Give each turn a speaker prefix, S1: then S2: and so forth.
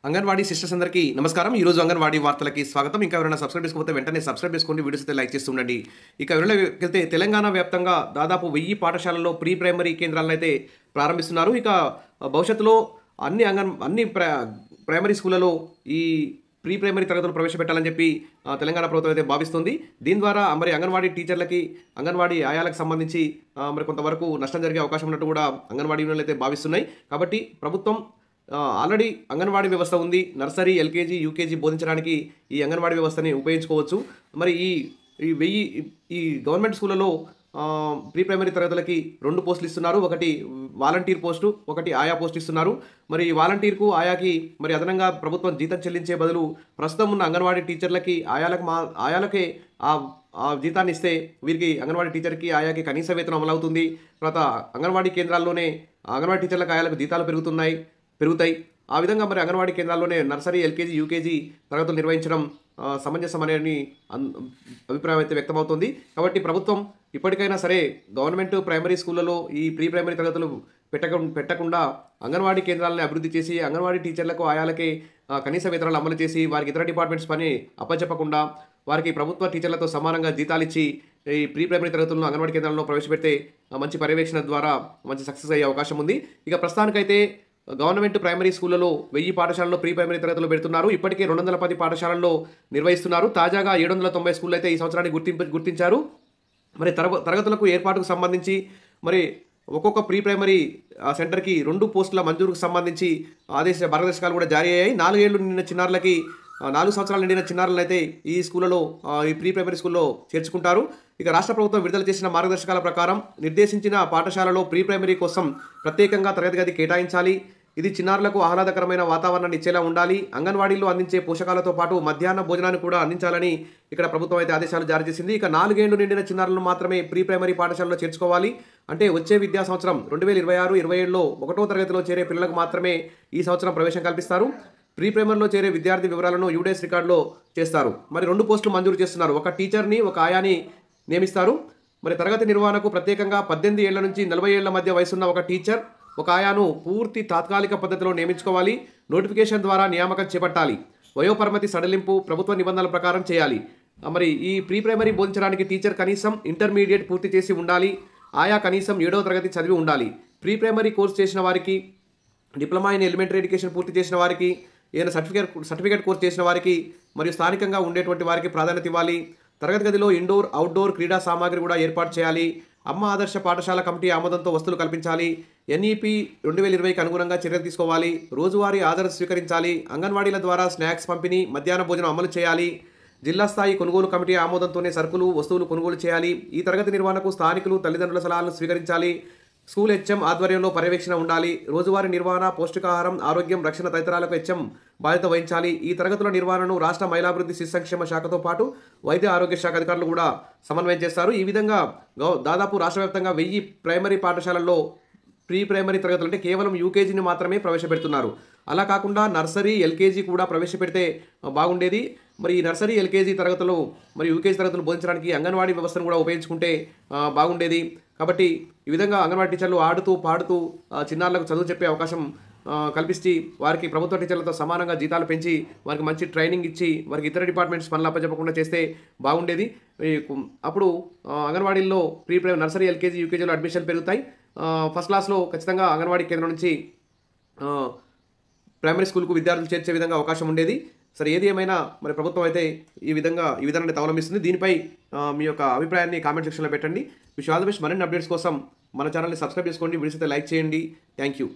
S1: Anganwadi sisters అందరికీ నమస్కారం. ఈరోజు అంగన్వాడీ వార్తలకి స్వాగతం. ఇంకా ఎవరైనా సబ్స్క్రైబ్ చేసుకోకపోతే వెంటనే సబ్స్క్రైబ్ చేసుకోండి, వీడియోస్ అయితే లైక్ చేస్తుండండి. ఇక వివరాలకు వెళ్తే తెలంగాణ వ్యాప్తంగా దాదాపు 1000 పాఠశాలల్లో ప్రీ ప్రైమరీ కేంద్రాలను అయితే ప్రారంభిస్తున్నారు. ఇక భవిష్యత్తులో అన్ని ప్రైమరీ స్కూళ్ళలో ఈ ప్రీ ప్రైమరీ తరగతులు ప్రవేశపెట్టాలని చెప్పి తెలంగాణ ప్రభుత్వం అయితే భావిస్తుంది. దీని ద్వారా మరి అంగన్వాడీ టీచర్లకి, అంగన్వాడీ ఆయాలకు సంబంధించి మరి కొంతవరకు నష్టం జరిగే అవకాశం ఉన్నట్టు కూడా అంగన్వాడీ యూనియన్లు అయితే భావిస్తున్నాయి. కాబట్టి ప్రభుత్వం ఆల్రెడీ అంగన్వాడీ వ్యవస్థ ఉంది. నర్సరీ, ఎల్కేజీ, యూకేజీ బోధించడానికి ఈ అంగన్వాడీ వ్యవస్థని ఉపయోగించుకోవచ్చు. మరి ఈ గవర్నమెంట్ స్కూళ్ళలో ప్రీ ప్రైమరీ తరగతులకి 2 పోస్టులు ఇస్తున్నారు. ఒకటి వాలంటీర్ పోస్టు, ఒకటి ఆయా పోస్ట్ ఇస్తున్నారు. మరి వాలంటీర్కు, ఆయాకి మరి అదనంగా ప్రభుత్వం జీతం చెల్లించే బదులు ప్రస్తుతం ఉన్న అంగన్వాడీ టీచర్లకి, ఆయాలకే ఆ జీతాన్ని ఇస్తే వీరికి అంగన్వాడీ టీచర్కి, ఆయాకి కనీస వేతనం అమలవుతుంది. తర్వాత అంగన్వాడీ కేంద్రాల్లోనే అంగన్వాడీ టీచర్లకు, ఆయాలకు జీతాలు పెరుగుతాయి. ఆ విధంగా మరి అంగన్వాడీ కేంద్రాల్లోనే నర్సరీ, ఎల్కేజీ, యూకేజీ తరగతులు నిర్వహించడం సమంజసమనే అభిప్రాయం అయితే వ్యక్తమవుతుంది. కాబట్టి ప్రభుత్వం ఇప్పటికైనా సరే గవర్నమెంట్ ప్రైమరీ స్కూళ్ళలో ఈ ప్రీ ప్రైమరీ తరగతులు పెట్టకుండా అంగన్వాడీ కేంద్రాలను అభివృద్ధి చేసి అంగన్వాడీ టీచర్లకు, ఆయాలకే కనీస వేతనాలు అమలు చేసి వారికి ఇతర డిపార్ట్మెంట్స్ పని అప్పచెప్పకుండా వారికి ప్రభుత్వ టీచర్లతో సమానంగా జీతాలు ఇచ్చి ఈ ప్రీ ప్రైమరీ తరగతులను అంగన్వాడీ కేంద్రాల్లో ప్రవేశపెడితే మంచి పర్యవేక్షణ ద్వారా మంచి సక్సెస్ అయ్యే అవకాశం ఉంది. ఇక ప్రస్తుతానికైతే గవర్నమెంట్ ప్రైమరీ స్కూళ్ళలో 1000 పాఠశాలలో ప్రీ ప్రైమరీ తరగతులు పెడుతున్నారు. ఇప్పటికే 210 పాఠశాలల్లో నిర్వహిస్తున్నారు. తాజాగా 790 స్కూళ్ళు అయితే ఈ సంవత్సరాన్ని గుర్తించారు. మరి తరగతులకు ఏర్పాటుకు సంబంధించి మరి ఒక్కొక్క ప్రీ ప్రైమరీ సెంటర్కి 2 పోస్టుల మంజూరుకు సంబంధించి మార్గదర్శకాలు కూడా జారీ అయ్యాయి. 4 ఏళ్ళు నిండిన చిన్నారులకి 4 సంవత్సరాలు నిండిన చిన్నారులను అయితే ఈ స్కూళ్ళలో ఈ ప్రీ ప్రైమరీ స్కూల్లో చేర్చుకుంటారు. ఇక రాష్ట్ర ప్రభుత్వం విడుదల చేసిన మార్గదర్శకాల ప్రకారం నిర్దేశించిన పాఠశాలలో ప్రీ ప్రైమరీ కోసం ప్రత్యేకంగా తరగతి గది కేటాయించాలి. ఇది చిన్నారులకు ఆహ్లాదకరమైన వాతావరణాన్ని ఇచ్చేలా ఉండాలి. అంగన్వాడీల్లో అందించే పోషకాలతో పాటు మధ్యాహ్న భోజనాన్ని కూడా అందించాలని ఇక్కడ ప్రభుత్వం అయితే ఆదేశాలు జారీ చేసింది. ఇక 4 ఏళ్లు నిండిన చిన్నారులను మాత్రమే ప్రీ ప్రైమరీ పాఠశాలలో చేర్చుకోవాలి. అంటే వచ్చే విద్యా సంవత్సరం 2026-27లో 1వ తరగతిలో చేరే పిల్లలకు మాత్రమే ఈ సంవత్సరం ప్రవేశం కల్పిస్తారు. ప్రీ ప్రైమరీలో చేరే విద్యార్థి వివరాలను యూడేస్ రికార్డులో చేస్తారు. మరి 2 పోస్టులు మంజూరు చేస్తున్నారు. ఒక టీచర్ని, ఒక ఆయాని నియమిస్తారు. మరి తరగతి నిర్వహణకు ప్రత్యేకంగా 18 ఏళ్ల నుంచి 40 ఏళ్ల మధ్య వయసున్న ఒక టీచర్, ఒక ఆయాను పూర్తి తాత్కాలిక పద్ధతిలో నియమించుకోవాలి. నోటిఫికేషన్ ద్వారా నియామకం చేపట్టాలి. వయోపరిమితి సడలింపు ప్రభుత్వ నిబంధనల ప్రకారం చేయాలి. మరి ఈ ప్రీ ప్రైమరీ బోధించడానికి టీచర్ కనీసం ఇంటర్మీడియట్ పూర్తి చేసి ఉండాలి. ఆయా కనీసం 7వ తరగతి చదివి ఉండాలి. ప్రీ ప్రైమరీ కోర్సు చేసిన వారికి, డిప్లొమా ఇన్ ఎలిమెంటరీ ఎడ్యుకేషన్ పూర్తి చేసిన వారికి, ఏదైనా సర్టిఫికేట్ కోర్సు చేసిన వారికి మరియు స్థానికంగా ఉండేటువంటి వారికి ప్రాధాన్యత ఇవ్వాలి. తరగతి గదిలో ఇండోర్, అవుట్డోర్ క్రీడా సామాగ్రి కూడా ఏర్పాటు చేయాలి. అమ్మ ఆదర్శ పాఠశాల కమిటీ ఆమోదంతో వస్తువులు కల్పించాలి. ఎన్ఈపి 2020కి అనుగుణంగా చర్యలు తీసుకోవాలి. రోజువారీ ఆర్డర్స్ స్వీకరించాలి. అంగన్వాడీల ద్వారా స్నాక్స్ పంపిణీ, మధ్యాహ్న భోజనం అమలు చేయాలి. జిల్లా స్థాయి కొనుగోలు కమిటీ ఆమోదంతోనే సరుకులు, వస్తువులు కొనుగోలు చేయాలి. ఈ తరగతి నిర్వహణకు స్థానికులు, తల్లిదండ్రుల సలహాలను స్వీకరించాలి. స్కూల్ హెచ్ఎం ఆధ్వర్యంలో పర్యవేక్షణ ఉండాలి. రోజువారీ నిర్వహణ, పౌష్టికాహారం, ఆరోగ్యం, రక్షణ తదితరాలకు హెచ్ఎం బాధ్యత వహించాలి. ఈ తరగతుల నిర్వహణను రాష్ట్ర మహిళాభివృద్ధి శిశు సంక్షేమ శాఖతో పాటు వైద్య ఆరోగ్య శాఖ అధికారులు కూడా సమన్వయం చేస్తారు. ఈ విధంగా దాదాపు రాష్ట్ర వ్యాప్తంగా 1000 ప్రైమరీ పాఠశాలల్లో ప్రీ ప్రైమరీ తరగతులు అంటే కేవలం యూకేజీని మాత్రమే ప్రవేశపెడుతున్నారు. అలా కాకుండా నర్సరీ, ఎల్కేజీ కూడా ప్రవేశపెడితే బాగుండేది. మరి ఈ నర్సరీ, ఎల్కేజీ తరగతులు మరి యూకేజీ తరగతులు బోధించడానికి అంగన్వాడీ వ్యవస్థను కూడా ఉపయోగించుకుంటే బాగుండేది. కాబట్టి ఈ విధంగా అంగన్వాడీ టీచర్లు ఆడుతూ పాడుతూ చిన్నారులకు చదువు చెప్పే అవకాశం కల్పించి వారికి ప్రభుత్వ టీచర్లతో సమానంగా జీతాలు పెంచి వారికి మంచి ట్రైనింగ్ ఇచ్చి వారికి ఇతర డిపార్ట్మెంట్స్ పనులు అప్పచెప్పకుండా చేస్తే బాగుండేది. అప్పుడు అంగన్వాడీల్లో నర్సరీ, ఎల్కేజీ, యూకేజీలో అడ్మిషన్ పెరుగుతాయి. ఫస్ట్ క్లాస్లో ఖచ్చితంగా అంగన్వాడీ కేంద్రం నుంచి ప్రైమరీ స్కూల్కు విద్యార్థులు చేర్చే విధంగా అవకాశం ఉండేది. సరే, ఏది ఏమైనా మరి ప్రభుత్వం అయితే ఈ విధానాన్ని అవలంబిస్తుంది. దీనిపై మీ యొక్క అభిప్రాయాన్ని కామెంట్ సెక్షన్లో పెట్టండి. Wish all the best. మరిన్ని అప్డేట్స్ కోసం మన ఛానల్ని సబ్స్క్రైబ్ చేసుకోండి, వీడియోస్ అయితే లైక్ చేయండి. Thank you.